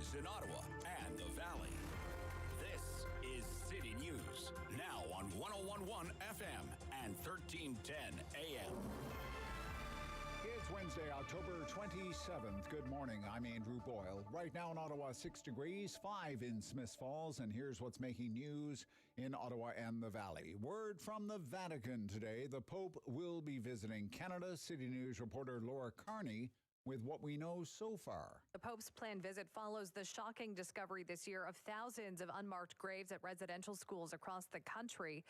news in Ottawa and the Valley. This is City News, now on 101.1 FM and 1310 AM. It's Wednesday, October 27th. Good morning. I'm Andrew Boyle. Right now in Ottawa, 6 degrees, 5 in Smiths Falls, and here's what's making news in Ottawa and the Valley. Word from the Vatican today. The Pope will be visiting Canada. City News reporter Laura Carney with what we know so far. The Pope's planned visit follows the shocking discovery this year of thousands of unmarked graves at residential schools across the country,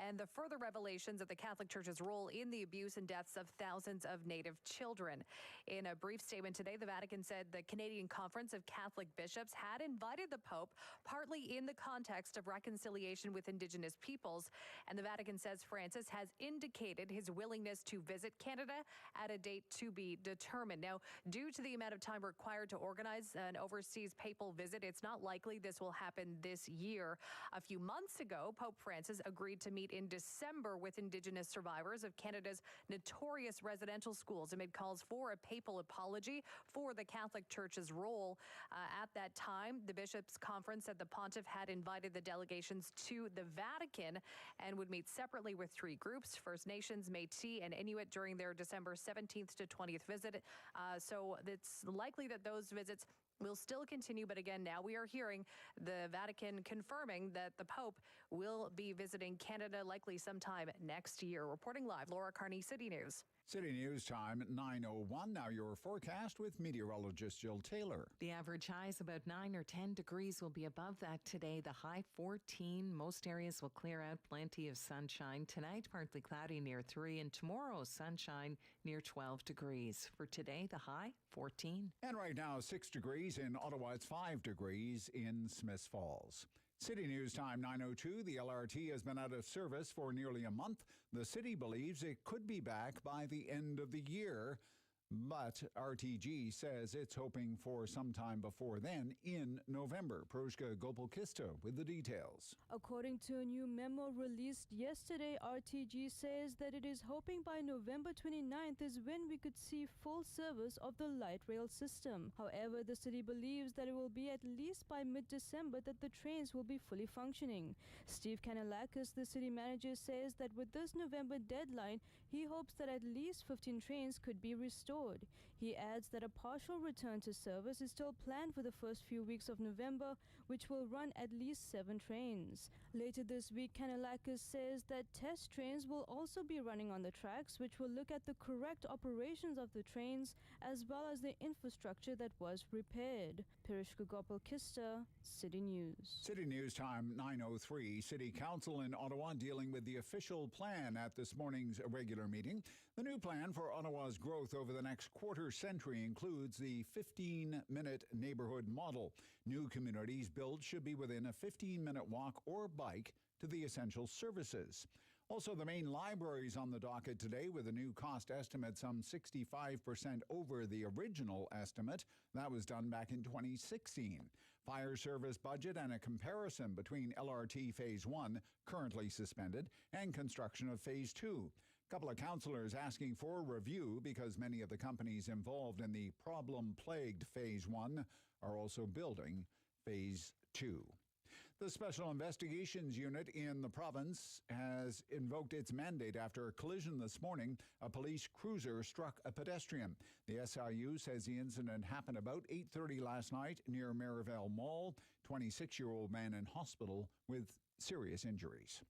and the further revelations of the Catholic Church's role in the abuse and deaths of thousands of Native children. In a brief statement today, the Vatican said the Canadian Conference of Catholic Bishops had invited the Pope, partly in the context of reconciliation with Indigenous peoples, and the Vatican says Francis has indicated his willingness to visit Canada at a date to be determined. Now, due to the amount of time required to organize an overseas papal visit, it's not likely this will happen this year. A few months ago, Pope Francis agreed to meet in December with Indigenous survivors of Canada's notorious residential schools amid calls for a papal apology for the Catholic Church's role. At that time, the Bishops' Conference said the Pontiff had invited the delegations to the Vatican and would meet separately with three groups: First Nations, Métis, and Inuit during their December 17th to 20th visit. So it's likely that those visits will still continue. But again, now we are hearing the Vatican confirming that the Pope will be visiting Canada likely sometime next year. Reporting live, Laura Carney, City News. City News time at 9:01. Now your forecast with meteorologist Jill Taylor. The average high is about 9 or 10 degrees. Will be above that today. The high 14. Most areas will clear out. Plenty of sunshine. Tonight, partly cloudy near 3. And tomorrow, sunshine near 12 degrees. For today, the high 14. And right now, 6 degrees in Ottawa. It's 5 degrees in Smiths Falls. City News time 9:02. The LRT has been out of service for nearly a month. The city believes it could be back by the end of the year, but RTG says it's hoping for some time before then in November. Proshka Gopalkista with the details. According to a new memo released yesterday, RTG says that it is hoping by November 29th is when we could see full service of the light rail system. However, the city believes that it will be at least by mid-December that the trains will be fully functioning. Steve Kanalakis, the city manager, says that with this November deadline, he hopes that at least 15 trains could be restored. He adds that a partial return to service is still planned for the first few weeks of November, which will run at least 7 trains. Later this week, Kanalakis says that test trains will also be running on the tracks, which will look at the correct operations of the trains as well as the infrastructure that was repaired. Pirishka Gopalkista, City News. City News time 9:03. City Council in Ottawa dealing with the official plan at this morning's regular meeting. The new plan for Ottawa's growth over the next quarter century includes the 15-minute neighborhood model. New communities built should be within a 15-minute walk or bike to the essential services. Also, the main libraries on the docket today with a new cost estimate some 65% over the original estimate. That was done back in 2016. Fire service budget and a comparison between LRT Phase 1, currently suspended, and construction of Phase 2. A couple of councillors asking for a review because many of the companies involved in the problem-plagued Phase 1 are also building Phase 2. The Special Investigations Unit in the province has invoked its mandate after a collision this morning. A police cruiser struck a pedestrian. The SIU says the incident happened about 8:30 last night near Merivale Mall. 26-year-old man in hospital with serious injuries.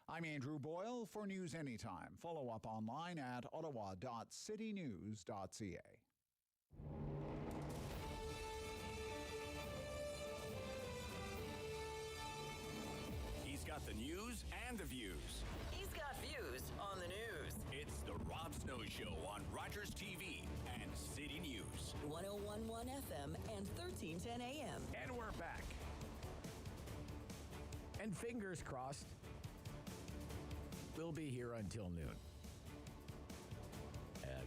I'm Andrew Boyle for News Anytime. Follow up online at ottawa.citynews.ca. He's got the news and the views. He's got views on the news. It's the Rob Snow Show on Rogers TV and City News. 101.1 FM and 1310 AM. And we're back. And fingers crossed, we'll be here until noon.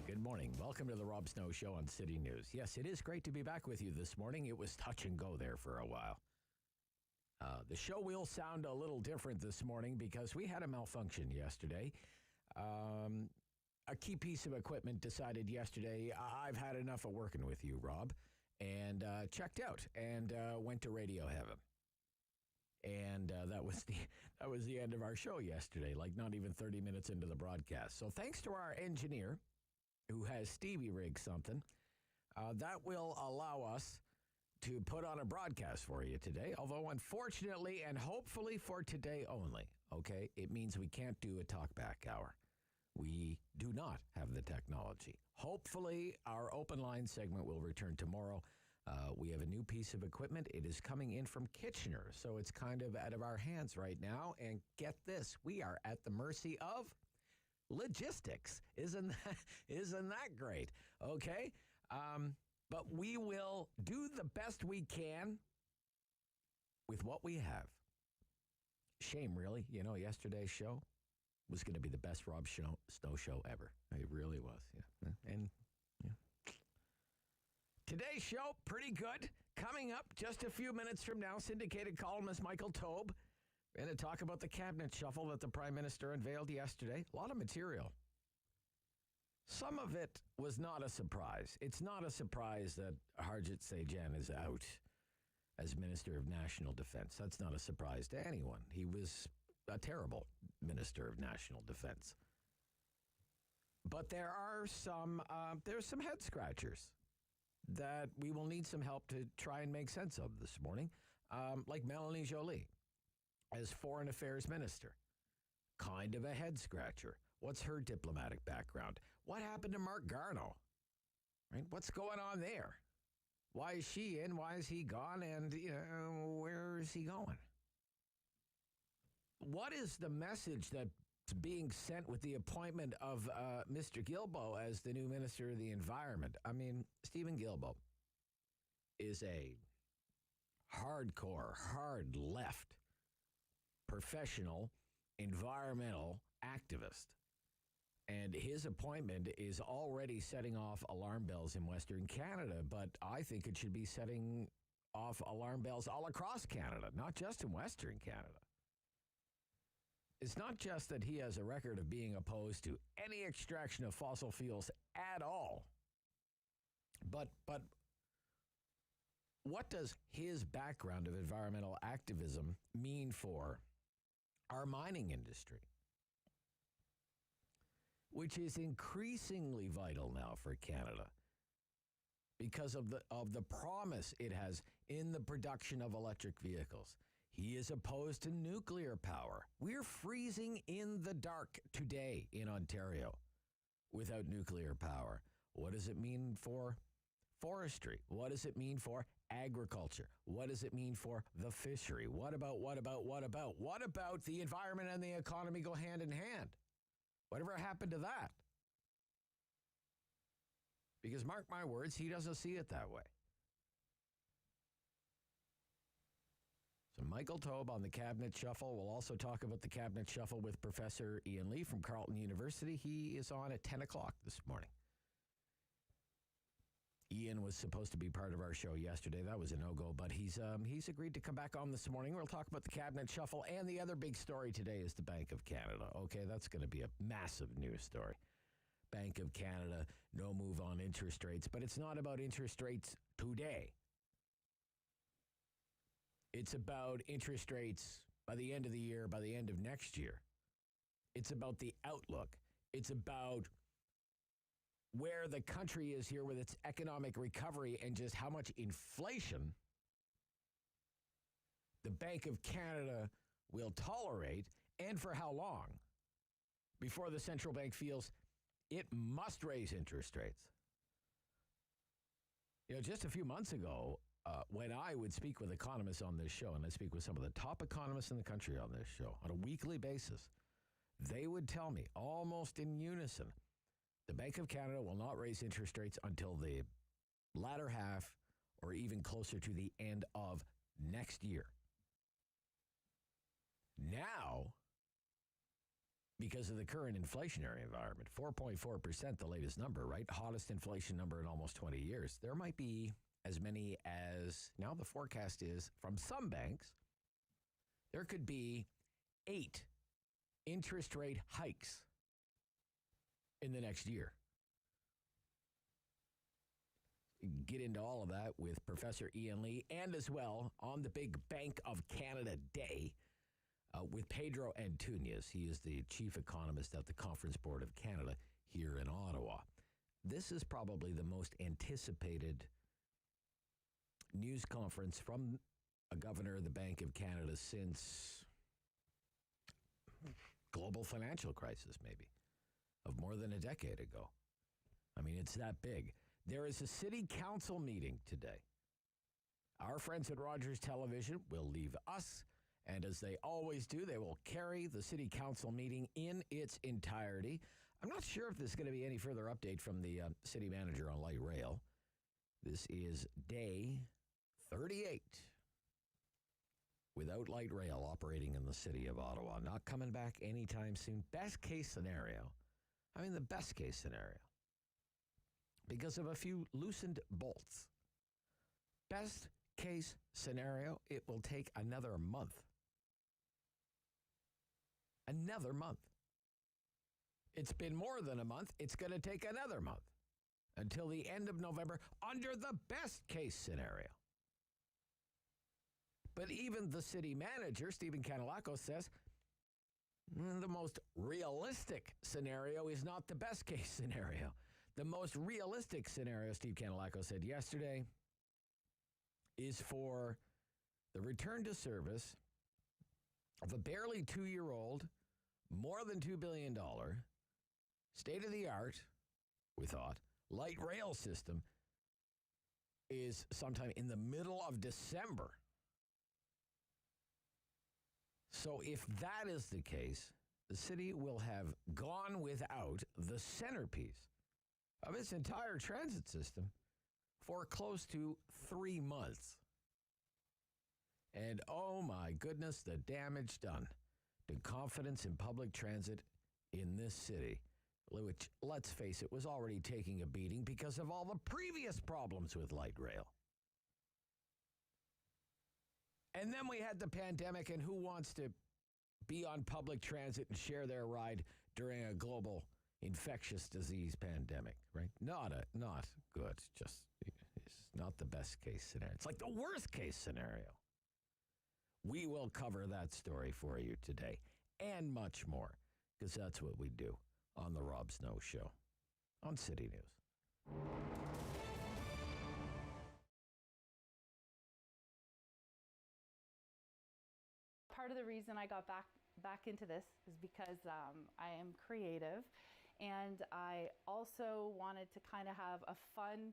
Good morning. Welcome to the Rob Snow Show on City News. Yes, it is great to be back with you this morning. It was touch and go there for a while. The show will sound a little different this morning because we had a malfunction yesterday. A key piece of equipment decided yesterday, I've had enough of working with you, Rob, and checked out and went to radio heaven. And that was the end of our show yesterday, like not even 30 minutes into the broadcast. So thanks to our engineer who has Stevie rigged something, that will allow us to put on a broadcast for you today, although unfortunately and hopefully for today only, okay, it means we can't do a talkback hour. We do not have the technology. Hopefully our open line segment will return tomorrow. We have a new piece of equipment. It is coming in from Kitchener, so it's kind of out of our hands right now. And get this, we are at the mercy of logistics. Isn't that great? Okay? But we will do the best we can with what we have. Shame, really. You know, yesterday's show was going to be the best Rob Snow show ever. It really was. Yeah. And yeah. Today's show, pretty good. Coming up just a few minutes from now, syndicated columnist Michael Taube. We're going to talk about the cabinet shuffle that the Prime Minister unveiled yesterday. A lot of material. Some of it was not a surprise. It's not a surprise that Harjit Sajjan is out as Minister of National Defense. That's not a surprise to anyone. He was a terrible Minister of National Defense. But there are there's some head scratchers that we will need some help to try and make sense of this morning, like Melanie Joly as Foreign Affairs Minister. Kind of a head scratcher. What's her diplomatic background? What happened to Mark Garneau? Right? What's going on there? Why is she in? Why is he gone? And where is he going? What is the message that's being sent with the appointment of Mr. Guilbeault as the new Minister of the Environment? I mean, Stephen Guilbeault is a hardcore, hard left, professional, environmental activist. And his appointment is already setting off alarm bells in Western Canada, but I think it should be setting off alarm bells all across Canada, not just in Western Canada. It's not just that he has a record of being opposed to any extraction of fossil fuels at all, but what does his background of environmental activism mean for our mining industry, which is increasingly vital now for Canada because of the promise it has in the production of electric vehicles. He is opposed to nuclear power. We're freezing in the dark today in Ontario without nuclear power. What does it mean for forestry? What does it mean for agriculture? What does it mean for the fishery? What about the environment and the economy go hand in hand? Whatever happened to that? Because mark my words, he doesn't see it that way. So Michael Taube on the cabinet shuffle. We'll also talk about the cabinet shuffle with Professor Ian Lee from Carleton University. He is on at 10 o'clock this morning. Ian was supposed to be part of our show yesterday. That was a no-go, but he's agreed to come back on this morning. We'll talk about the cabinet shuffle, and the other big story today is the Bank of Canada. Okay, that's going to be a massive news story. Bank of Canada, no move on interest rates, but it's not about interest rates today. It's about interest rates by the end of the year, by the end of next year. It's about the outlook. It's about where the country is here with its economic recovery and just how much inflation the Bank of Canada will tolerate and for how long before the central bank feels it must raise interest rates. You know, just a few months ago, when I would speak with economists on this show, and I speak with some of the top economists in the country on this show on a weekly basis, they would tell me almost in unison, the Bank of Canada will not raise interest rates until the latter half or even closer to the end of next year. Now, because of the current inflationary environment, 4.4%, the latest number, right? Hottest inflation number in almost 20 years. There might be as many as, now the forecast is, from some banks, there could be 8 interest rate hikes in the next year. get into all of that with Professor Ian Lee, and as well on the big Bank of Canada Day with Pedro Antunes. He is the chief economist at the Conference Board of Canada here in Ottawa. This is probably the most anticipated news conference from a governor of the Bank of Canada since global financial crisis, maybe, of more than a decade ago. I mean, it's that big. There is a city council meeting today. Our friends at Rogers Television will leave us, and as they always do, they will carry the city council meeting in its entirety. I'm not sure if there's going to be any further update from the city manager on light rail. This is day 38 without light rail operating in the city of Ottawa. Not coming back anytime soon. Best case scenario. I mean, the best case scenario. Because of a few loosened bolts. Best case scenario, it will take another month. Another month. It's been more than a month. It's going to take another month until the end of November under the best case scenario. But even the city manager, Stephen Canalaco, says the most realistic scenario is not the best case scenario. The most realistic scenario, Steve Canalaco said yesterday, is for the return to service of a barely 2-year-old, more than $2 billion, state-of-the-art, we thought, light rail system is sometime in the middle of December. So if that is the case, the city will have gone without the centerpiece of its entire transit system for close to 3 months. And oh my goodness, the damage done to confidence in public transit in this city, which, let's face it, was already taking a beating because of all the previous problems with light rail. And then we had the pandemic, and who wants to be on public transit and share their ride during a global infectious disease pandemic, right? Not good. It's not the best case scenario. It's like the worst case scenario. We will cover that story for you today and much more, because that's what we do on the Rob Snow Show on City News. Part of the reason I got back into this is because I am creative, and I also wanted to kind of have a fun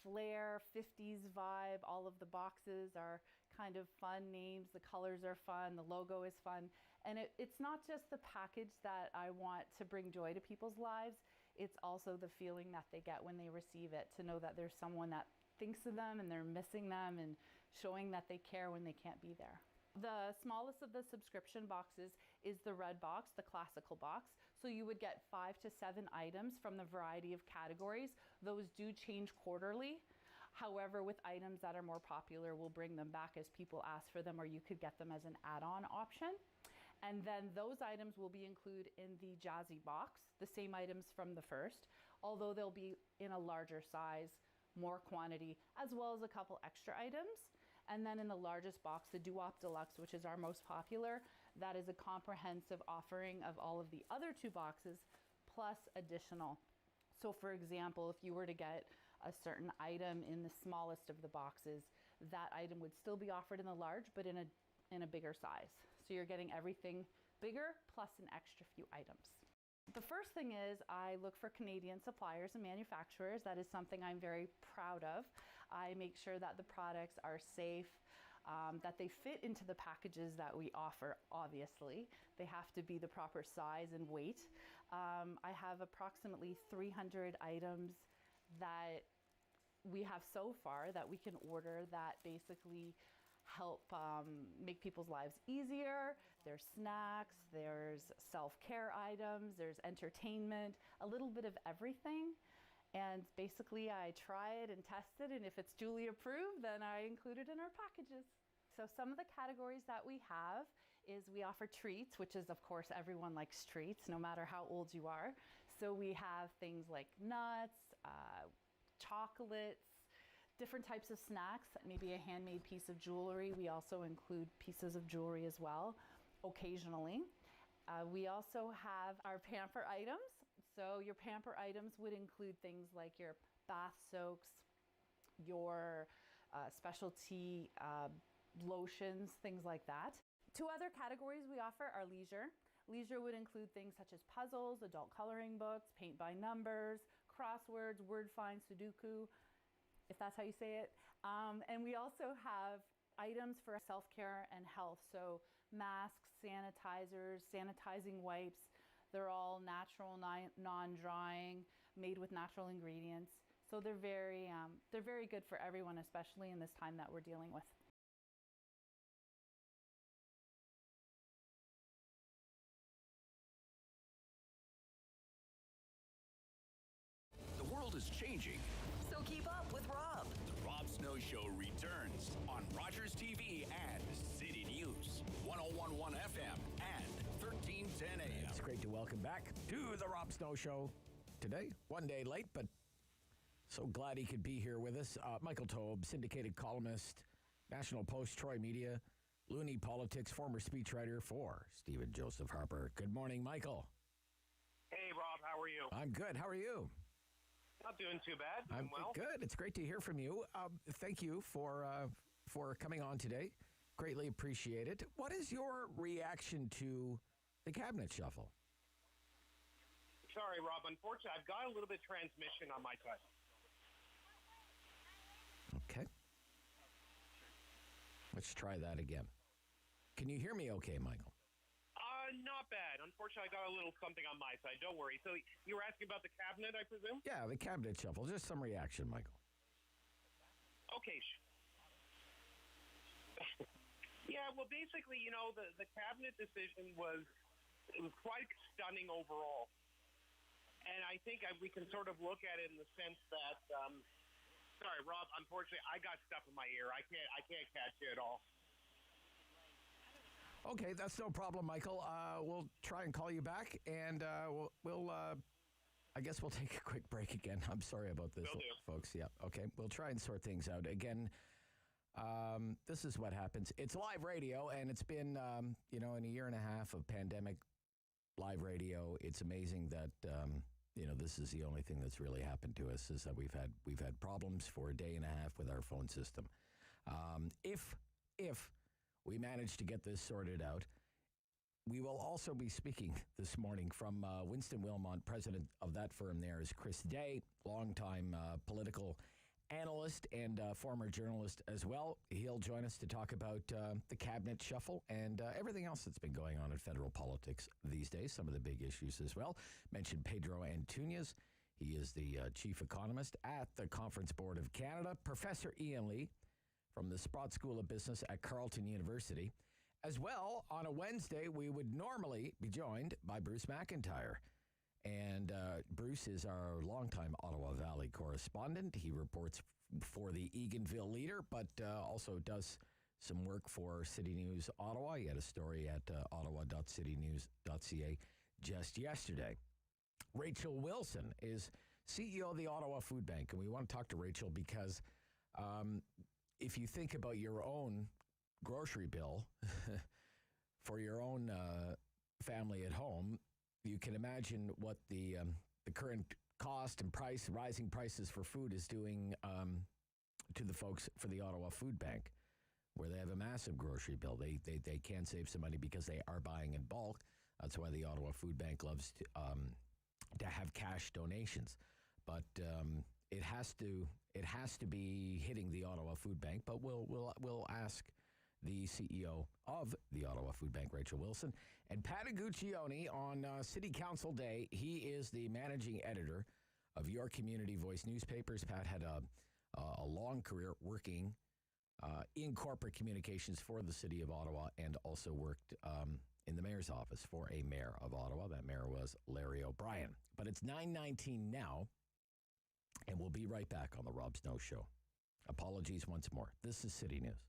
flair, 50s vibe. All of the boxes are kind of fun names. The colors are fun. The logo is fun. And it's not just the package that I want to bring joy to people's lives. It's also the feeling that they get when they receive it, to know that there's someone that thinks of them and they're missing them and showing that they care when they can't be there. The smallest of the subscription boxes is the red box, the classical box. So you would get 5 to 7 items from the variety of categories. Those do change quarterly. However, with items that are more popular, we'll bring them back as people ask for them, or you could get them as an add-on option. And then those items will be included in the Jazzy box, the same items from the first, although they'll be in a larger size, more quantity, as well as a couple extra items. And then in the largest box, the Doo-Wop Deluxe, which is our most popular, that is a comprehensive offering of all of the other 2 boxes, plus additional. So for example, if you were to get a certain item in the smallest of the boxes, that item would still be offered in the large, but in a bigger size. So you're getting everything bigger, plus an extra few items. The first thing is I look for Canadian suppliers and manufacturers. That is something I'm very proud of. I make sure that the products are safe, that they fit into the packages that we offer, obviously. They have to be the proper size and weight. I have approximately 300 items that we have so far that we can order that basically help make people's lives easier. There's snacks, there's self-care items, there's entertainment, a little bit of everything. And basically I try it and test it, and if it's duly approved, then I include it in our packages. So some of the categories that we have is we offer treats, which is, of course, everyone likes treats, no matter how old you are. So we have things like nuts, chocolates, different types of snacks, maybe a handmade piece of jewelry. We also include pieces of jewelry as well, occasionally. We also have our pamper items. So your pamper items would include things like your bath soaks, your specialty lotions, things like that. Two other categories we offer are leisure. Leisure would include things such as puzzles, adult coloring books, paint by numbers, crosswords, word find, Sudoku, if that's how you say it. And we also have items for self-care and health. So masks, sanitizers, sanitizing wipes. They're all natural, non-drying, made with natural ingredients. So they're very good for everyone, especially in this time that we're dealing with. The world is changing. So keep up with Rob. The Rob Snow Show returns on Rogers TV and City News, 101.1 FM and 1310 AM. It's great to welcome back to the Rob Snow Show today. One day late, but so glad he could be here with us. Michael Taube, syndicated columnist, National Post, Troy Media, Loonie Politics, former speechwriter for Stephen Joseph Harper. Good morning, Michael. Hey, Rob, how are you? I'm good. How are you? Not doing too bad. I'm well. good. It's great to hear from you. Thank you for coming on today. Greatly appreciate it. What is your reaction to the cabinet shuffle? Sorry, Rob. Unfortunately, I've got a little bit of transmission on my side. Okay. Let's try that again. Can you hear me okay, Michael? Not bad. Unfortunately, I got a little something on my side. Don't worry. So you were asking about the cabinet, I presume? Yeah, the cabinet shuffle. Just some reaction, Michael. Okay. Yeah, well, basically, the cabinet decision was quite stunning overall. And I think we can sort of look at it in the sense that, sorry, Rob, unfortunately, I got stuff in my ear. I can't catch you at all. Okay, that's no problem, Michael. We'll try and call you back, and we'll I guess we'll take a quick break again. I'm sorry about this, folks. Yeah, okay. We'll try and sort things out. Again, this is what happens. It's live radio, and it's been, in a year and a half of pandemic live radio, it's amazing that, this is the only thing that's really happened to us, is that we've had problems for a day and a half with our phone system. If we manage to get this sorted out, we will also be speaking this morning from Winston Wilmont. President of that firm there is Chris Day, longtime political analyst and former journalist as well. He'll join us to talk about the cabinet shuffle and everything else that's been going on in federal politics these days, some of the big issues as well. Mentioned Pedro Antunes. He is the chief economist at the Conference Board of Canada. Professor Ian Lee from the Sprott School of Business at Carleton University. As well, on a Wednesday, we would normally be joined by Bruce McIntyre. And Bruce is our longtime Ottawa Valley correspondent. He reports for the Eganville Leader, but also does some work for City News Ottawa. He had a story at ottawa.citynews.ca just yesterday. Rachel Wilson is CEO of the Ottawa Food Bank, and we want to talk to Rachel because if you think about your own grocery bill for your own family at home, you can imagine what the current cost and rising prices for food is doing to the folks for the Ottawa Food Bank, where they have a massive grocery bill. They can save some money because they are buying in bulk. That's why the Ottawa Food Bank loves to have cash donations, but it has to be hitting the Ottawa Food Bank. But we'll ask the CEO of the Ottawa Food Bank, Rachel Wilson, and Pat Aguccione on City Council Day. He is the managing editor of Your Community Voice newspapers. Pat had a long career working in corporate communications for the city of Ottawa, and also worked in the mayor's office for a mayor of Ottawa. That mayor was Larry O'Brien. But it's 9:19 now, and we'll be right back on the Rob Snow Show. Apologies once more. This is City News.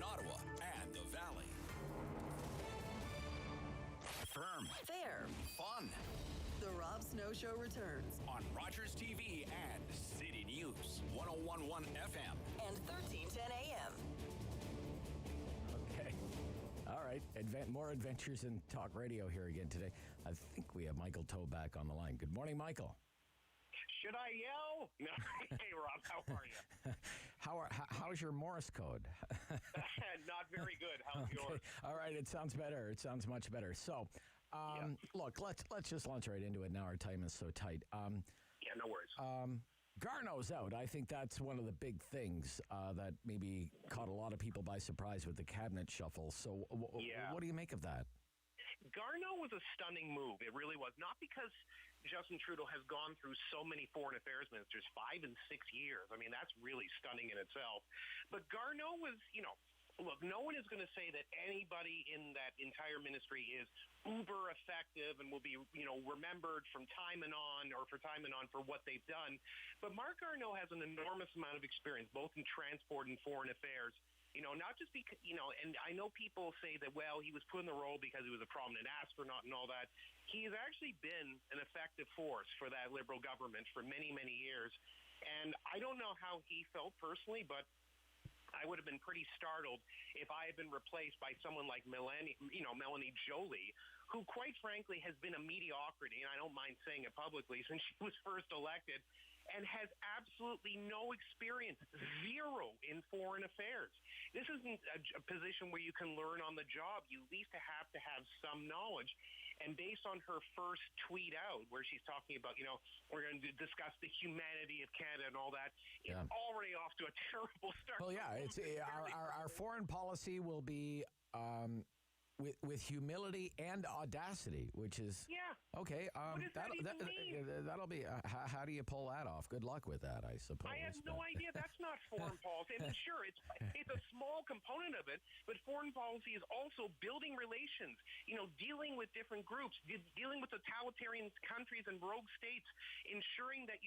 Ottawa and the Valley. Firm. Fair. Fun. The Rob Snow Show returns On Rogers TV and City News. 101.1 FM. and 1310 AM. Okay. All right. More adventures in talk radio here again today. I think we have Michael Taube back on the line. Good morning, Michael. Should I yell? No. Hey, Rob, how are you? How's your Morse code? Not very good. How's yours? All right. It sounds better. It sounds much better. So, look, let's just launch right into it now. Our time is so tight. Yeah, no worries. Garneau's out. I think that's one of the big things that maybe caught a lot of people by surprise with the cabinet shuffle. So what do you make of that? Garneau was a stunning move. It really was. Not because Justin Trudeau has gone through so many foreign affairs ministers, 5 and 6 years. I mean, that's really stunning in itself. But Garneau was, look, no one is going to say that anybody in that entire ministry is uber effective and will be, remembered from time and on or for time and on for what they've done. But Marc Garneau has an enormous amount of experience, both in transport and foreign affairs. Not just because, and I know people say that, well, he was put in the role because he was a prominent astronaut and all that. He's actually been an effective force for that Liberal government for many, many years. And I don't know how he felt personally, but I would have been pretty startled if I had been replaced by someone like Melanie Joly, who quite frankly has been a mediocrity, and I don't mind saying it publicly, since she was first elected, and has absolutely no experience, zero in foreign affairs. This isn't a position where you can learn on the job. You at least have to have some knowledge. And based on her first tweet out, where she's talking about, we're going to discuss the humanity of Canada and all that, it's already off to a terrible start. Well, yeah, it's our foreign policy will be with humility and audacity, which is okay. What does that even mean? That'll be. How do you pull that off? Good luck with that, I suppose. I have no idea. That's not foreign policy. I mean, sure, it's a small component of it, but foreign policy is also building relations. Dealing with different groups, dealing with totalitarian countries and rogue states, ensuring that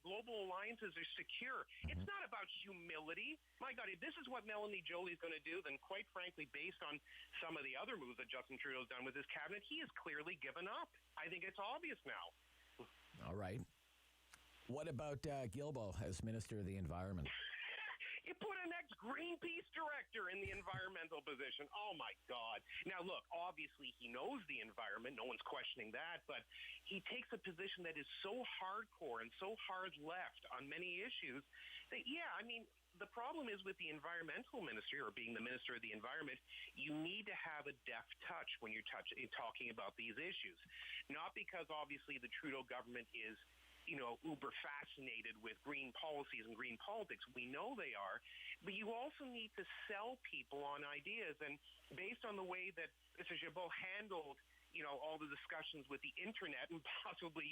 global alliances are secure. It's not about humility. My God, if this is what Melanie Joly is going to do, then quite frankly, based on some of the other moves that Justin Trudeau's done with his cabinet, he has clearly given up. I think it's obvious now. All right. What about Guilbeault as Minister of the Environment? You put an ex-Greenpeace director in the environmental position. Oh, my God. Now, look, obviously he knows the environment. No one's questioning that. But he takes a position that is so hardcore and so hard left on many issues that, the problem is with the environmental ministry, or being the minister of the environment, you need to have a deft touch when you're talking about these issues. Not because, obviously, the Trudeau government is uber fascinated with green policies and green politics. We know they are. But you also need to sell people on ideas. And based on the way that Mr. Gibault handled all the discussions with the internet and possibly,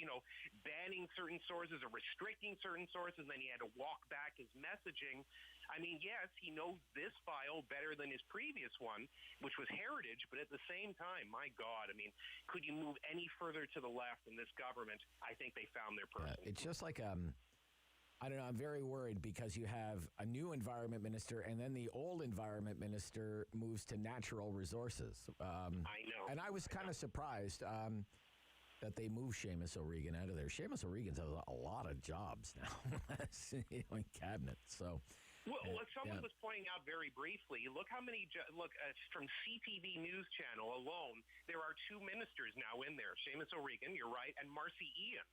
banning certain sources or restricting certain sources, and then he had to walk back his messaging. I mean, yes, he knows this file better than his previous one, which was Heritage, but at the same time, my God, I mean, could you move any further to the left in this government? I think they found their person. It's just like I don't know, I'm very worried because you have a new environment minister and then the old environment minister moves to natural resources. I know. And I was kind of surprised that they moved Seamus O'Regan out of there. Seamus O'Regan's has a lot of jobs now in cabinet. So, someone was pointing out very briefly, look how many, from CTV News Channel alone, there are 2 ministers now in there. Seamus O'Regan, you're right, and Marcy Ian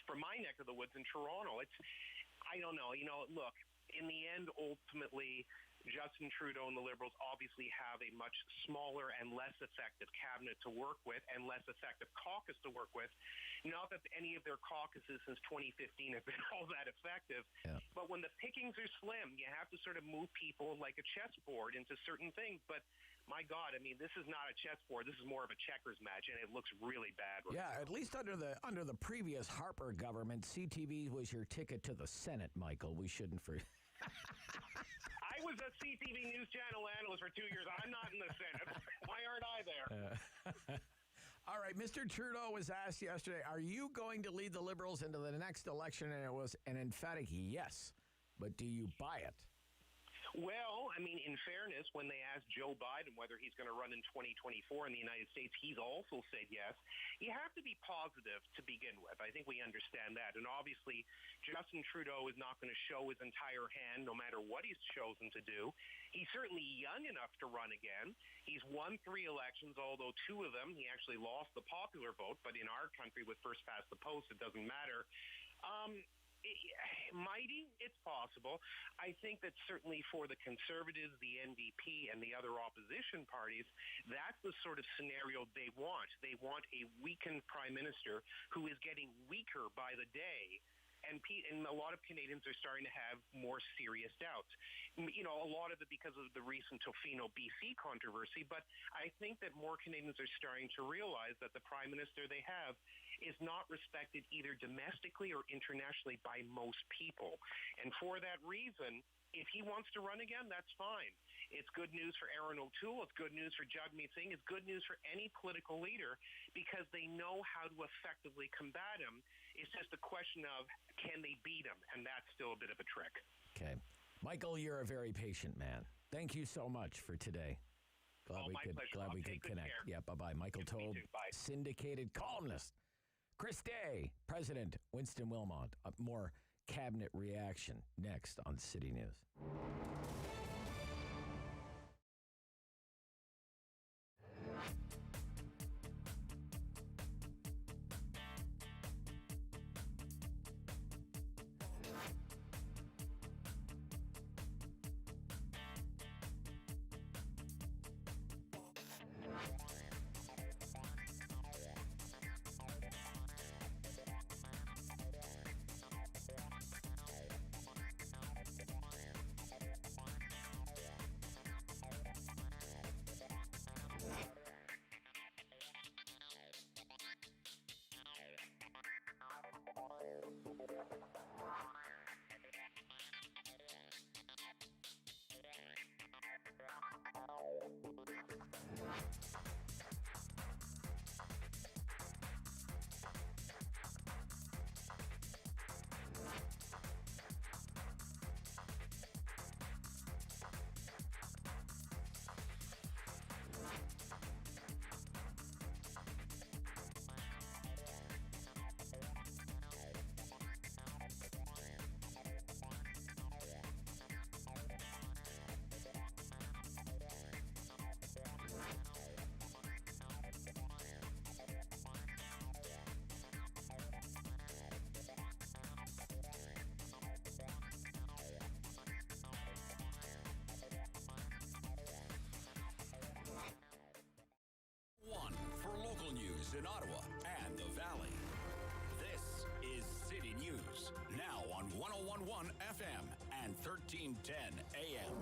from my neck of the woods in Toronto. I don't know. Look, in the end, ultimately, Justin Trudeau and the Liberals obviously have a much smaller and less effective cabinet to work with and less effective caucus to work with. Not that any of their caucuses since 2015 have been all that effective, but when the pickings are slim, you have to sort of move people like a chessboard into certain things. But my God, I mean, this is not a chessboard. This is more of a checkers match, and it looks really bad. Yeah, at least under the previous Harper government, CTV was your ticket to the Senate, Michael. We shouldn't forget. I was a CTV News Channel analyst for 2 years. I'm not in the Senate. Why aren't I there? All right, Mr. Trudeau was asked yesterday, are you going to lead the Liberals into the next election? And it was an emphatic yes. But do you buy it? Well, I mean, in fairness, when they asked Joe Biden whether he's going to run in 2024 in the United States, he's also said yes. You have to be positive to begin with. I think we understand that. And obviously, Justin Trudeau is not going to show his entire hand no matter what he's chosen to do. He's certainly young enough to run again. He's won 3 elections, although 2 of them he actually lost the popular vote. But in our country, with first past the post, it doesn't matter. Mighty, it's possible. I think that certainly for the Conservatives, the NDP, and the other opposition parties, that's the sort of scenario they want. They want a weakened prime minister who is getting weaker by the day. And a lot of Canadians are starting to have more serious doubts. You know, a lot of it because of the recent Tofino, BC controversy. But I think that more Canadians are starting to realize that the prime minister they have is not respected either domestically or internationally by most people. And for that reason, if he wants to run again, that's fine. It's good news for Aaron O'Toole. It's good news for Jagmeet Singh. It's good news for any political leader because they know how to effectively combat him. It's just a question of can they beat him, and that's still a bit of a trick. Okay. Michael, you're a very patient man. Thank you so much for today. Glad we could connect. Care. Yeah, bye-bye. Michael Taube, syndicated columnist. Chris Day, President Winston Wilmont. More cabinet reaction next on City News. In Ottawa and the Valley. This is City News, now on 101.1 FM and 1310 AM.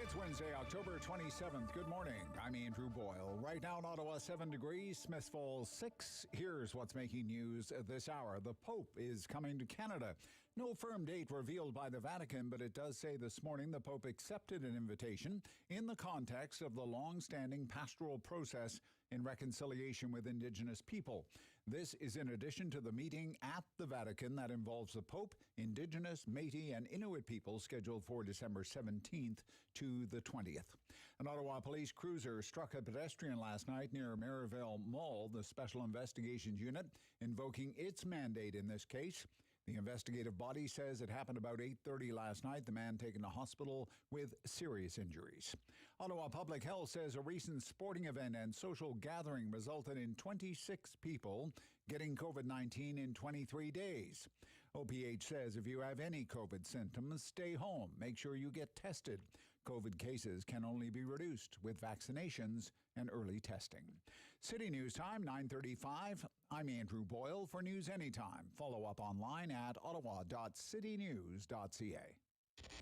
It's Wednesday, October 27th. Good morning. I'm Andrew Boyle. Right now in Ottawa, 7 degrees, Smith Falls 6. Here's what's making news this hour. The Pope is coming to Canada. No firm date revealed by the Vatican, but it does say this morning the Pope accepted an invitation in the context of the long-standing pastoral process in reconciliation with Indigenous people. This is in addition to the meeting at the Vatican that involves the Pope, Indigenous, Métis, and Inuit people scheduled for December 17th to the 20th. An Ottawa police cruiser struck a pedestrian last night near Merivale Mall, the Special Investigations Unit invoking its mandate in this case. The investigative body says it happened about 8:30 last night. The man taken to hospital with serious injuries. Ottawa Public Health says a recent sporting event and social gathering resulted in 26 people getting COVID-19 in 23 days. OPH says if you have any COVID symptoms, stay home. Make sure you get tested. COVID cases can only be reduced with vaccinations and early testing. City News Time, 9:35. I'm Andrew Boyle for News Anytime. Follow up online at ottawa.citynews.ca.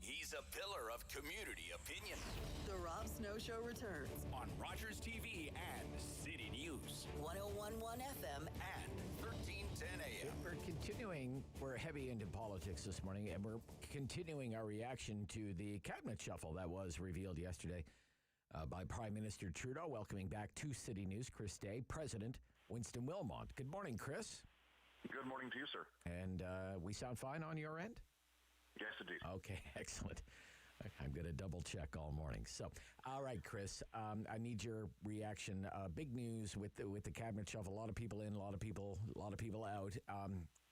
He's a pillar of community opinion. The Rob Snow Show returns on Rogers TV and City News. 101.1 FM and 1310 AM. We're heavy into politics this morning, and we're continuing our reaction to the cabinet shuffle that was revealed yesterday by Prime Minister Trudeau, welcoming back to City News Chris Day, President Winston Wilmont. Good morning, Chris. Good morning to you, sir. And we sound fine on your end? Yes, indeed. Okay, excellent. I'm going to double check all morning. So, all right, Chris, I need your reaction. Big news with the cabinet shuffle. A lot of people in, a lot of people out.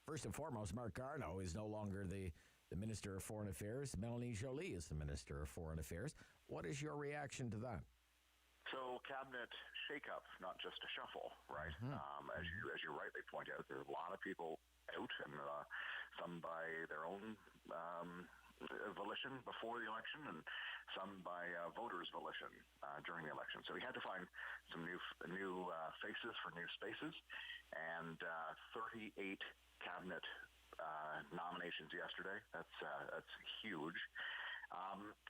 First and foremost, Mark Garneau is no longer the Minister of Foreign Affairs. Melanie Joly is the Minister of Foreign Affairs. What is your reaction to that? So, cabinet shakeup, not just a shuffle, right? As you rightly point out, there's a lot of people out, and some by their own volition before the election, and some by voters' volition during the election. So we had to find some new faces for new spaces, and 38 cabinet nominations yesterday. That's huge.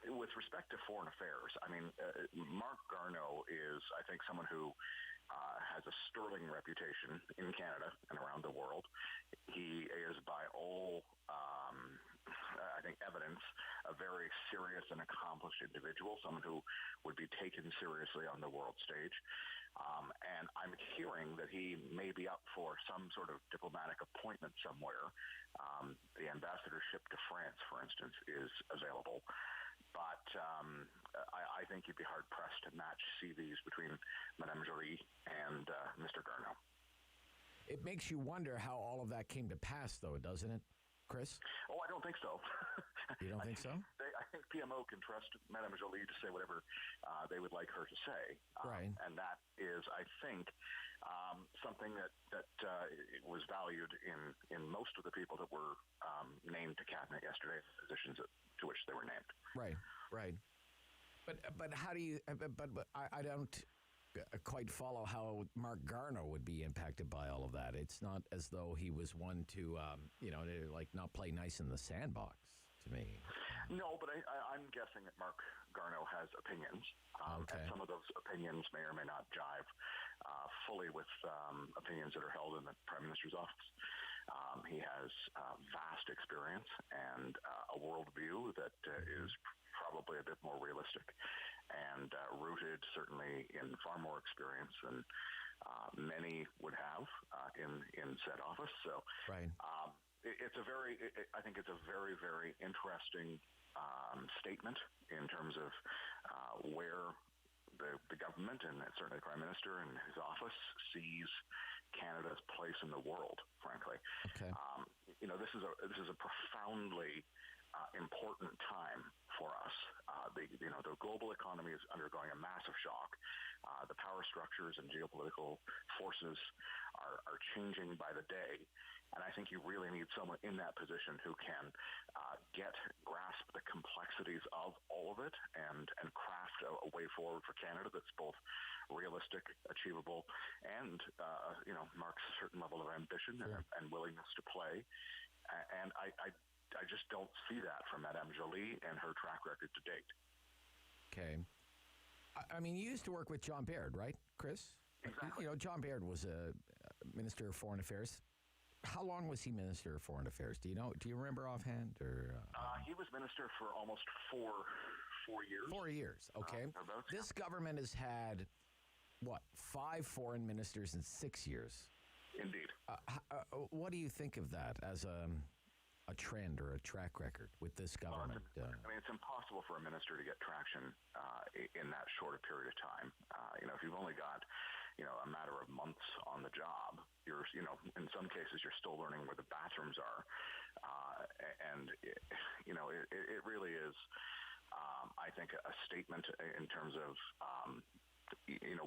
With respect to foreign affairs, I mean, Mark Garneau is, I think, someone who has a sterling reputation in Canada and around the world. He is, by all I think, evidence, a very serious and accomplished individual, someone who would be taken seriously on the world stage. And I'm hearing that he may be up for some sort of diplomatic appointment somewhere. The ambassadorship to France, for instance, is available. But I think you'd be hard-pressed to match CVs between Madame Joly and Mr. Garneau. It makes you wonder how all of that came to pass, though, doesn't it, Chris? Oh, I don't think so. You don't think so? I think PMO can trust Madame Joly to say whatever they would like her to say. Right. And that is, I think, something that was valued in most of the people that were named to cabinet yesterday, positions to which they were named. Right. But how do you? But I don't quite follow how Mark Garneau would be impacted by all of that. It's not as though he was one to, like not play nice in the sandbox to me. No, but I'm guessing that Mark Garneau has opinions. Okay. And some of those opinions may or may not jive fully with opinions that are held in the Prime Minister's office. He has vast experience and a worldview that is probably a bit more realistic and rooted certainly in far more experience than many would have in said office. So right. I think it's a very, very interesting statement in terms of where the government and certainly the Prime Minister and his office sees Canada's place in the world, frankly. Okay. This is a profoundly important time for us. The global economy is undergoing a massive shock. The power structures and geopolitical forces are changing by the day. And I think you really need someone in that position who can grasp the complexities of all of it and craft a way forward for Canada that's both realistic, achievable, and marks a certain level of ambition and willingness to play. And I just don't see that from Madame Joly and her track record to date. Okay. I mean, you used to work with John Baird, right, Chris? Exactly. John Baird was a Minister of Foreign Affairs. How long was he Minister of Foreign Affairs? Do you know? Do you remember offhand? Or he was Minister for almost four years. 4 years, okay. This government has had, 5 foreign ministers in 6 years? Indeed. What do you think of that as a trend or a track record with this government? It's impossible for a minister to get traction in that short a period of time. If you've only got, a matter of months on the job, you're, in some cases, you're still learning where the bathrooms are. It really is, I think, a statement in terms of,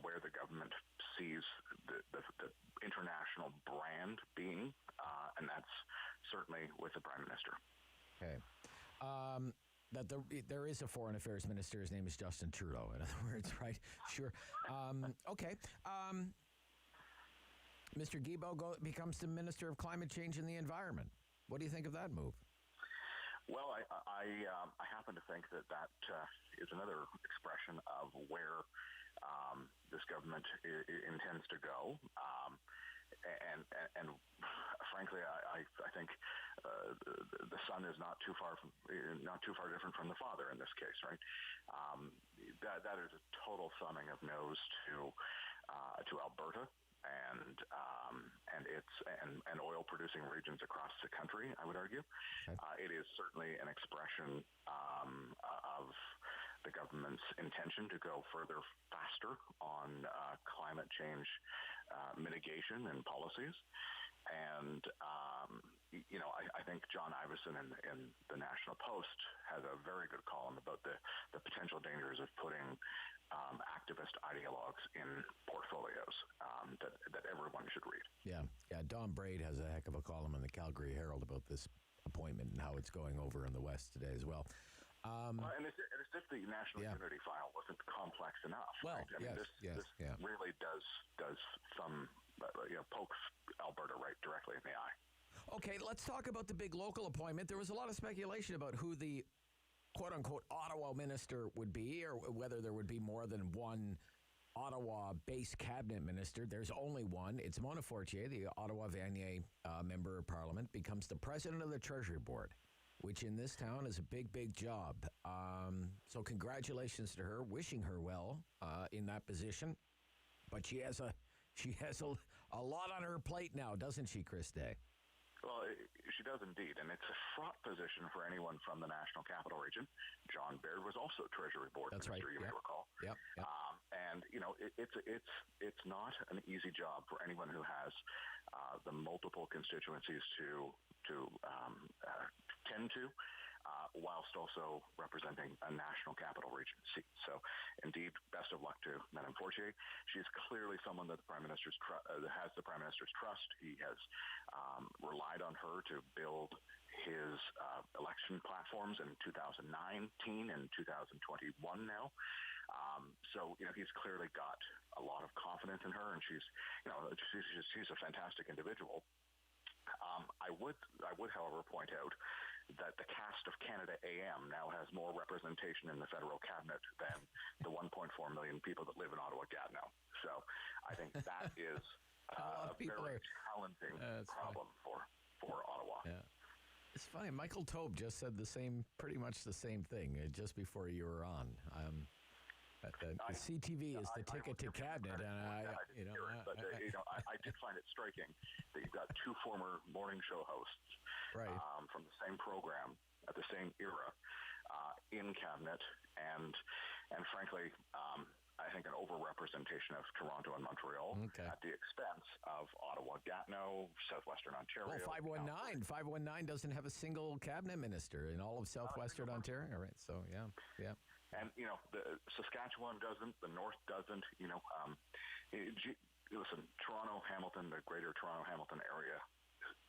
where the government sees the international brand being, and that's certainly with the Prime Minister. Okay. That there is a foreign affairs minister. His name is Justin Trudeau, in other words, right? Sure. Okay. Mr. Guilbeault becomes the Minister of Climate Change and the Environment. What do you think of that move? Well, I happen to think that is another expression of where this government intends to go. And frankly, I think the son is not too far different from the father in this case, right? That is a total thumbing of nose to Alberta and its and oil producing regions across the country, I would argue. Okay. It is certainly an expression of of the government's intention to go further faster on climate change mitigation and policies. And, I think John Ivison in the National Post has a very good column about the potential dangers of putting activist ideologues in portfolios that everyone should read. Yeah. Don Braid has a heck of a column in the Calgary Herald about this appointment and how it's going over in the West today as well. And it's if the National Unity File wasn't complex enough. Well, right? This really does some pokes Alberta right directly in the eye. Okay, let's talk about the big local appointment. There was a lot of speculation about who the quote-unquote Ottawa minister would be, or whether there would be more than one Ottawa-based cabinet minister. There's only one. It's Mona Fortier, the Ottawa-Vanier member of Parliament, becomes the president of the Treasury Board, which in this town is a big, big job. So congratulations to her, wishing her well in that position. But she has a lot on her plate now, doesn't she, Chris Day? Well, she does indeed, and it's a fraught position for anyone from the National Capital Region. John Baird was also Treasury Board minister, you may recall. Yep. And it's not an easy job for anyone who has the multiple constituencies to tend to, whilst also representing a National Capital Region seat. So, indeed, best of luck to Madame Fortier. She's clearly someone that the Prime Minister's has the Prime Minister's trust. He has relied on her to build his election platforms in 2019 and 2021 now. So, he's clearly got a lot of confidence in her, and she's a fantastic individual. I would, however, point out that the cast of Canada AM now has more representation in the federal cabinet than the 1.4 million people that live in Ottawa-Gatineau. So I think that is a very challenging problem for Ottawa. Yeah. It's funny. Michael Taube just said pretty much the same thing just before you were on. The CTV is the ticket to cabinet, and I did find it striking that you've got two former morning show hosts, right, from the same program at the same era in cabinet, and frankly, I think an overrepresentation of Toronto and Montreal at the expense of Ottawa, Gatineau, Southwestern Ontario. Well, 519 doesn't have a single cabinet minister in all of Southwestern Ontario. All right, so yeah. And, the Saskatchewan doesn't, the North doesn't, listen, Toronto, Hamilton, the greater Toronto, Hamilton area,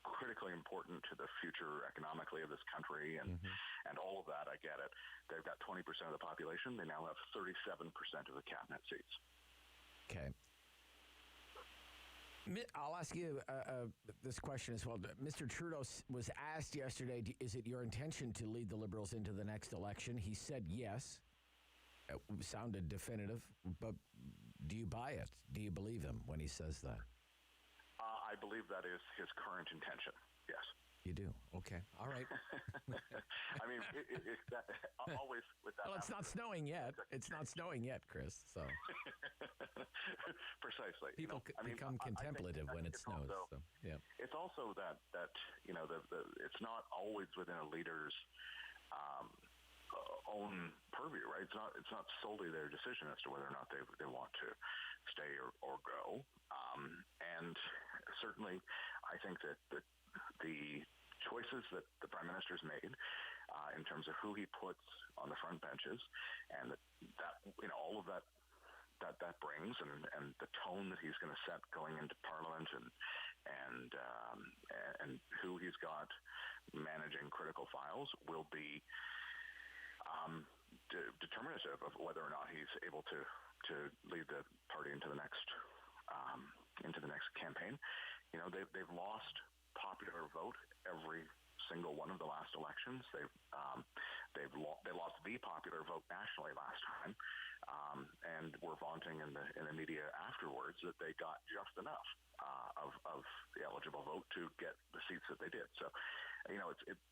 critically important to the future economically of this country and all of that, I get it. They've got 20% of the population. They now have 37% of the cabinet seats. Okay. I'll ask you this question as well. Mr. Trudeau was asked yesterday, is it your intention to lead the Liberals into the next election? He said yes. It sounded definitive, but do you buy it? Do you believe him when he says that? I believe that is his current intention, yes. You do? Okay. All right. I mean, always with that. Well, it's not snowing yet. It's not snowing yet, Chris, so. Precisely. People become contemplative when it snows. Also, yeah. It's also that it's not always within a leader's own purview, right? It's not solely their decision as to whether or not they want to stay or go. And certainly, I think that the choices that the Prime Minister's made in terms of who he puts on the front benches, and that all of that brings, and the tone that he's going to set going into Parliament, and who he's got managing critical files will be determinative of whether or not he's able to lead the party into the next campaign. They've lost popular vote every single one of the last elections. They lost the popular vote nationally last time, and were vaunting in the media afterwards that they got just enough of the eligible vote to get the seats that they did. So,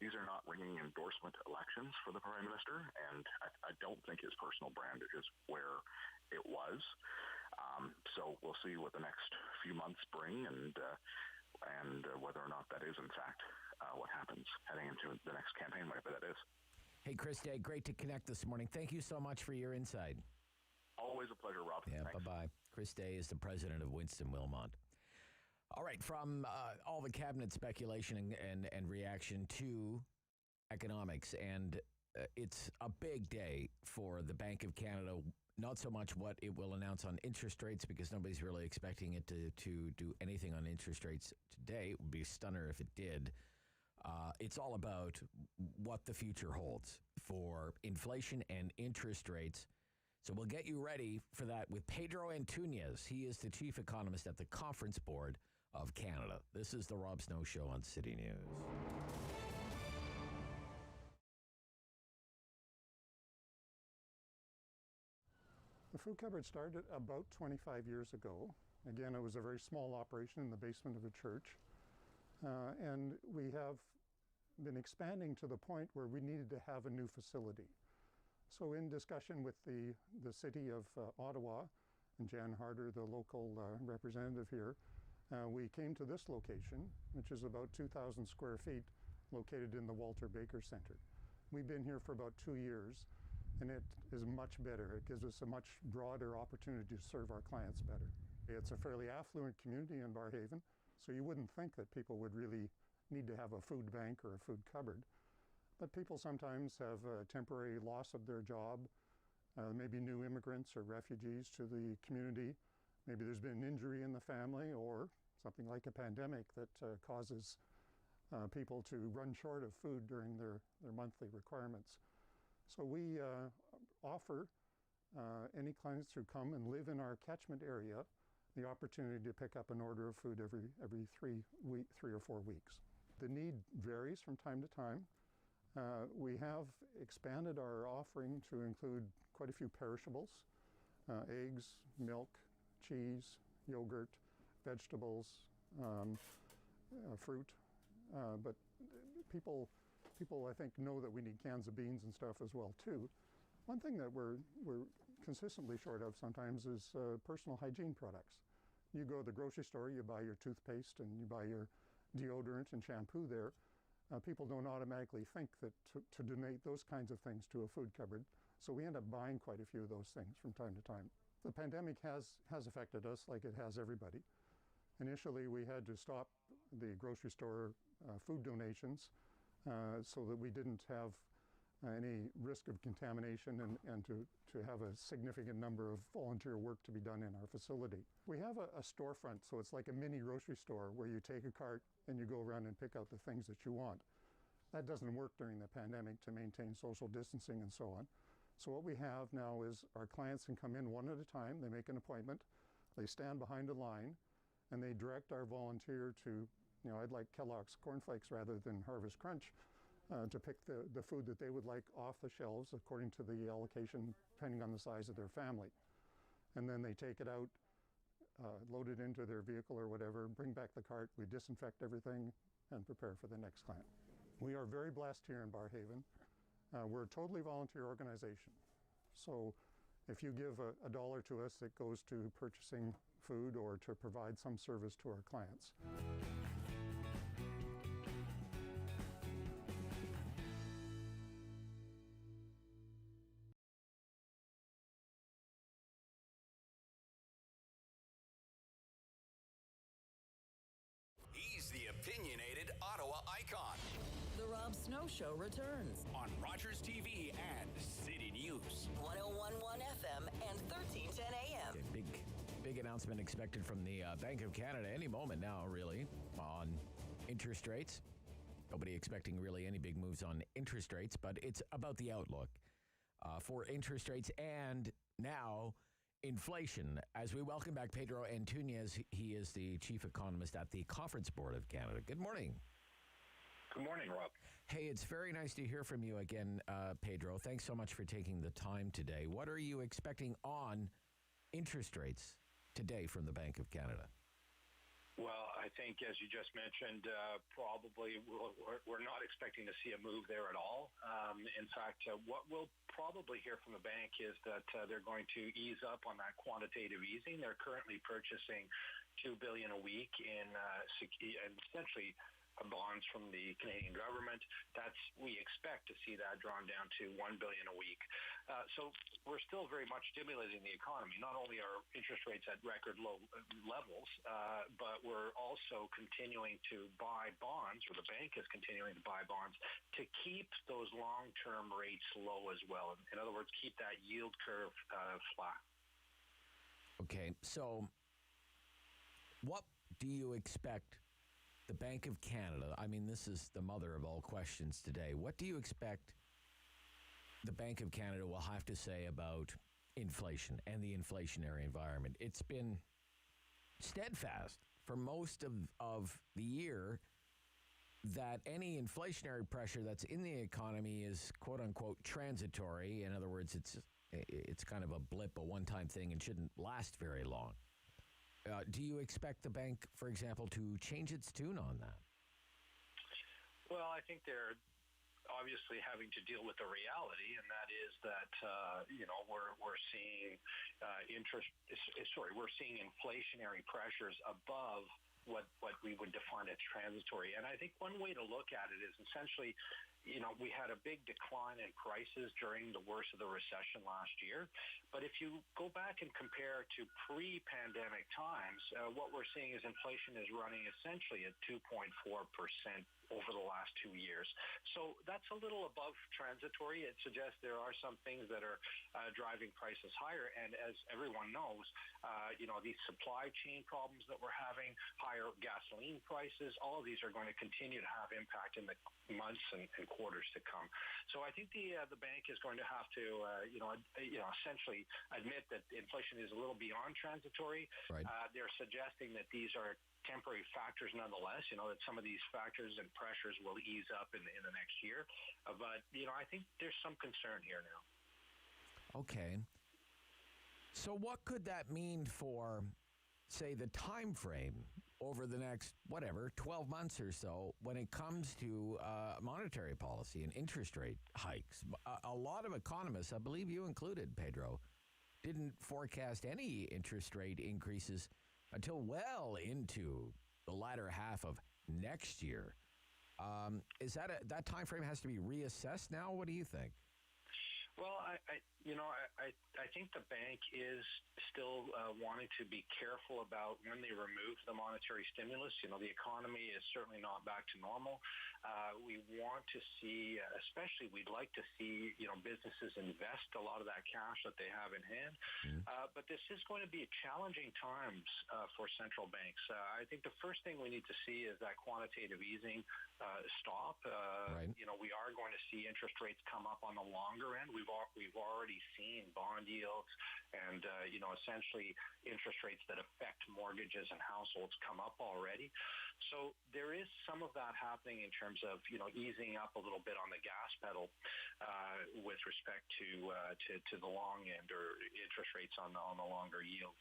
these are not ringing endorsement elections for the Prime Minister, and I don't think his personal brand is where it was. So we'll see what the next few months bring, and whether or not that is in fact what happens heading into the next campaign, whatever that is. Hey, Chris Day, great to connect this morning. Thank you so much for your insight. Always a pleasure, Rob. Yeah, Thanks. bye-bye. Chris Day is the president of Winston Wilmont. All right, from all the cabinet speculation and reaction to economics, and it's a big day for the Bank of Canada. Not so much what it will announce on interest rates, because nobody's really expecting it to do anything on interest rates today. It would be a stunner if it did. It's all about what the future holds for inflation and interest rates. So we'll get you ready for that with Pedro Antunes. He is the chief economist at the Conference Board of Canada. This is the Rob Snow Show on City News. The food cupboard started about 25 years ago. Again, it was a very small operation in the basement of a church. And we have been expanding to the point where we needed to have a new facility. So in discussion with the city of Ottawa, and Jan Harder, the local representative here, we came to this location, which is about 2,000 square feet, located in the Walter Baker Center. We've been here for about 2 years, and it is much better. It gives us a much broader opportunity to serve our clients better. It's a fairly affluent community in Barrhaven, so you wouldn't think that people would really need to have a food bank or a food cupboard. But people sometimes have a temporary loss of their job, maybe new immigrants or refugees to the community. Maybe there's been an injury in the family or something like a pandemic that causes people to run short of food during their monthly requirements. So we offer any clients who come and live in our catchment area the opportunity to pick up an order of food every 3 or 4 weeks. The need varies from time to time. We have expanded our offering to include quite a few perishables, eggs, milk, cheese, yogurt, vegetables, fruit. But people, I think, know that we need cans of beans and stuff as well, too. One thing that we're consistently short of sometimes is personal hygiene products. You go to the grocery store, you buy your toothpaste and you buy your deodorant and shampoo there. People don't automatically think that to donate those kinds of things to a food cupboard. So we end up buying quite a few of those things from time to time. The pandemic has affected us like it has everybody. Initially, we had to stop the grocery store food donations so that we didn't have any risk of contamination and to have a significant number of volunteer work to be done in our facility. We have a storefront, so it's like a mini grocery store where you take a cart and you go around and pick out the things that you want. That doesn't work during the pandemic to maintain social distancing and so on. So what we have now is our clients can come in one at a time, they make an appointment, they stand behind a line, and they direct our volunteer to, I'd like Kellogg's cornflakes rather than Harvest Crunch, to pick the food that they would like off the shelves according to the allocation, depending on the size of their family. And then they take it out, load it into their vehicle or whatever, bring back the cart, we disinfect everything, and prepare for the next client. We are very blessed here in Barrhaven. We're a totally volunteer organization. So if you give a dollar to us, it goes to purchasing food or to provide some service to our clients. He's the opinionated Ottawa icon. The Rob Snow Show returns On Rogers TV and City News. 1011 FM and 1310 AM. Okay, big announcement expected from the Bank of Canada any moment now, really, on interest rates. Nobody expecting really any big moves on interest rates, but it's about the outlook for interest rates and now inflation. As we welcome back Pedro Antunes, he is the chief economist at the Conference Board of Canada. Good morning. Good morning, Rob. Hey, it's very nice to hear from you again, Pedro. Thanks so much for taking the time today. What are you expecting on interest rates today from the Bank of Canada? Well, I think, as you just mentioned, probably we're not expecting to see a move there at all. In fact, what we'll probably hear from the bank is that they're going to ease up on that quantitative easing. They're currently purchasing $2 billion a week in essentially bonds from the Canadian government. We expect to see that drawn down to $1 billion a week. So we're still very much stimulating the economy. Not only are interest rates at record low levels, but we're also continuing to buy bonds, or the bank is continuing to buy bonds, to keep those long-term rates low as well. In other words, keep that yield curve flat. Okay, so what do you expect the Bank of Canada, I mean, this is the mother of all questions today, what do you expect the Bank of Canada will have to say about inflation and the inflationary environment? It's been steadfast for most of the year that any inflationary pressure that's in the economy is quote-unquote transitory. In other words, it's kind of a blip, a one-time thing, and shouldn't last very long. Do you expect the bank, for example, to change its tune on that? Well, I think they're obviously having to deal with the reality, and that is that we're seeing we're seeing inflationary pressures above what we would define as transitory. And I think one way to look at it is essentially, we had a big decline in prices during the worst of the recession last year. But if you go back and compare to pre-pandemic times, what we're seeing is inflation is running essentially at 2.4% over the last 2 years. So that's a little above transitory. It suggests there are some things that are driving prices higher. And as everyone knows, these supply chain problems that we're having, higher gasoline prices, all of these are going to continue to have impact in the months and quarters to come. So I think the bank is going to have to, essentially admit that inflation is a little beyond transitory. Right. They're suggesting that these are temporary factors nonetheless, that some of these factors and pressures will ease up in the next year. But, I think there's some concern here now. Okay. So what could that mean for, say, the time frame over the next, 12 months or so when it comes to monetary policy and interest rate hikes? A lot of economists, I believe you included, Pedro, didn't forecast any interest rate increases until well into the latter half of next year. Is that time frame has to be reassessed now? What do you think? Well, I think the bank is still wanting to be careful about when they remove the monetary stimulus. The economy is certainly not back to normal. We want to see, especially we'd like to see, businesses invest a lot of that cash that they have in hand. But this is going to be challenging times for central banks. I think the first thing we need to see is that quantitative easing stop. Right. We are going to see interest rates come up on the longer end. We've already seen bond yields and, essentially interest rates that affect mortgages and households come up already. So there is some of that happening in terms of, easing up a little bit on the gas pedal with respect to the long end or interest rates on the longer yields.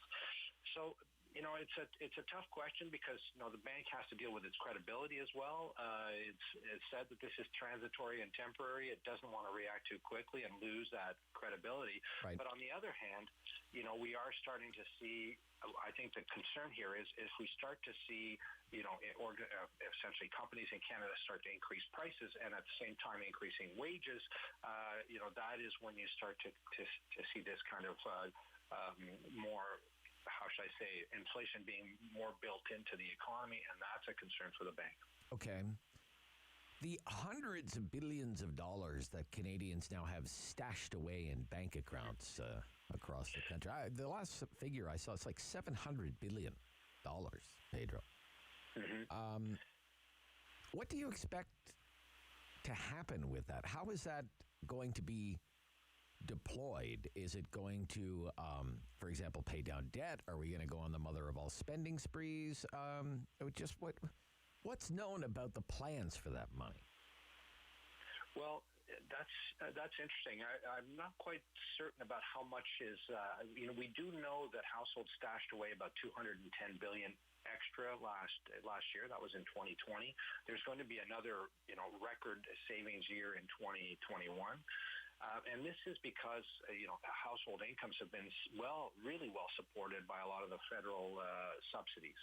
So, it's a tough question because, the bank has to deal with its credibility as well. It's said that this is transitory and temporary. It doesn't want to react too quickly and lose that credibility. Right. But on the other hand, we are starting to see, I think the concern here is if we start to see, essentially companies in Canada start to increase prices and at the same time increasing wages, that is when you start to see this kind of more, how should I say, inflation being more built into the economy, and that's a concern for the bank. Okay. The hundreds of billions of dollars that Canadians now have stashed away in bank accounts across the country. The last figure I saw, it's like $700 billion, Pedro. Mm-hmm. What do you expect to happen with that? How is that going to be deployed? Is it going to, for example, pay down debt? Are we going to go on the mother of all spending sprees? What's known about the plans for that money? Well, that's interesting. I'm not quite certain about how much is. We do know that households stashed away about $210 billion extra last year. That was in 2020. There's going to be another, record savings year in 2021. And this is because, household incomes have been really well supported by a lot of the federal subsidies.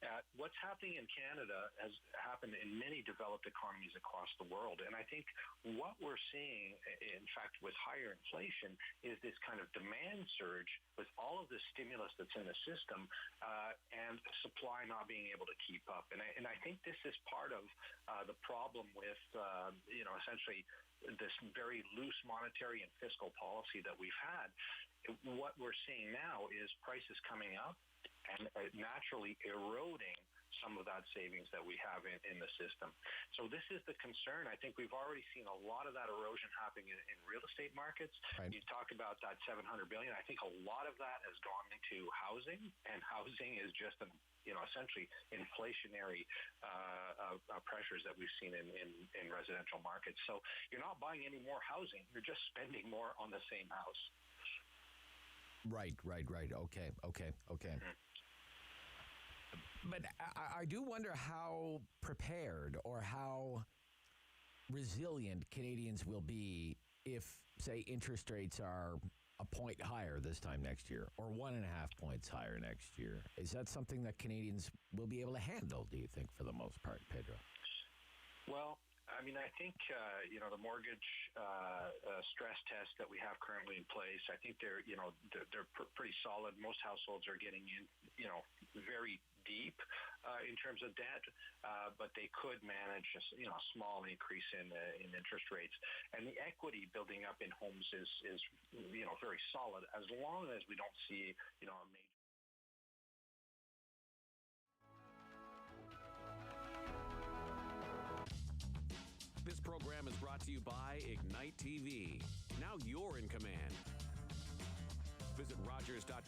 at what's happening in Canada has happened in many developed economies across the world. And I think what we're seeing, in fact, with higher inflation, is this kind of demand surge with all of the stimulus that's in the system and supply not being able to keep up. And I think this is part of the problem with, essentially this very loose monetary and fiscal policy that we've had. What we're seeing now is prices coming up and naturally eroding some of that savings that we have in the system. So this is the concern. I think we've already seen a lot of that erosion happening in real estate markets. Right. You talk about that $700 billion. I think a lot of that has gone into housing, and housing is just essentially inflationary pressures that we've seen in residential markets. So you're not buying any more housing. You're just spending more on the same house. Right. Okay. Mm-hmm. But I do wonder how prepared or how resilient Canadians will be if, say, interest rates are a point higher this time next year or 1.5 points higher next year. Is that something that Canadians will be able to handle, do you think, for the most part, Pedro? Well, I mean, I think, the mortgage stress test that we have currently in place, I think they're pretty solid. Most households are getting in, very deep in terms of debt, but they could manage a small increase in interest rates. And the equity building up in homes is very solid as long as we don't see, a major. This program is brought to you by Ignite TV. Now you're in command. Visit Rogers.com.